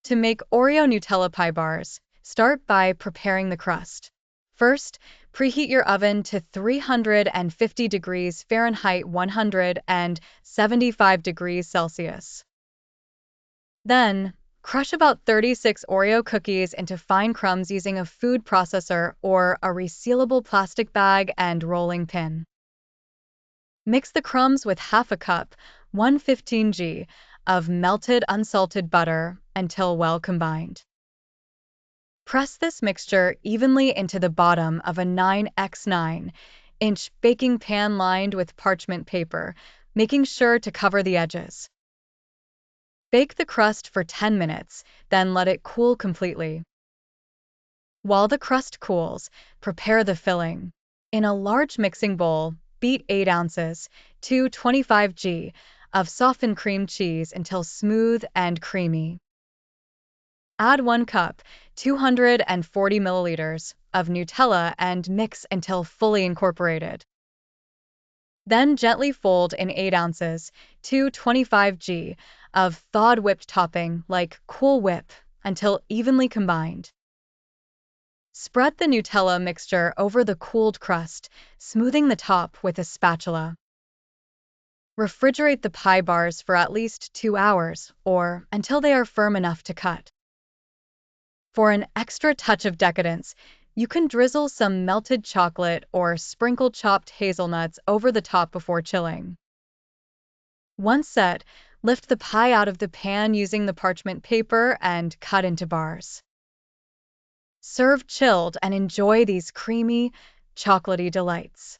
To make Oreo Nutella Pie Bars, start by preparing the crust. First, preheat your oven to 350 degrees Fahrenheit 175 degrees Celsius. Then, crush about 36 Oreo cookies into fine crumbs using a food processor or a resealable plastic bag and rolling pin. Mix the crumbs with half a cup, 115 g, of melted unsalted butter until well combined. Press this mixture evenly into the bottom of a 9x9-inch baking pan lined with parchment paper, making sure to cover the edges. Bake the crust for 10 minutes, then let it cool completely. While the crust cools, prepare the filling. In a large mixing bowl, beat 8 ounces, 225 g, of softened cream cheese until smooth and creamy. Add 1 cup, 240 milliliters, of Nutella and mix until fully incorporated. Then gently fold in 8 ounces, 225 g, of thawed whipped topping like Cool Whip until evenly combined. Spread the Nutella mixture over the cooled crust, smoothing the top with a spatula. Refrigerate the pie bars for at least 2 hours or until they are firm enough to cut. For an extra touch of decadence, you can drizzle some melted chocolate or sprinkle chopped hazelnuts over the top before chilling. Once set, lift the pie out of the pan using the parchment paper and cut into bars. Serve chilled and enjoy these creamy, chocolatey delights.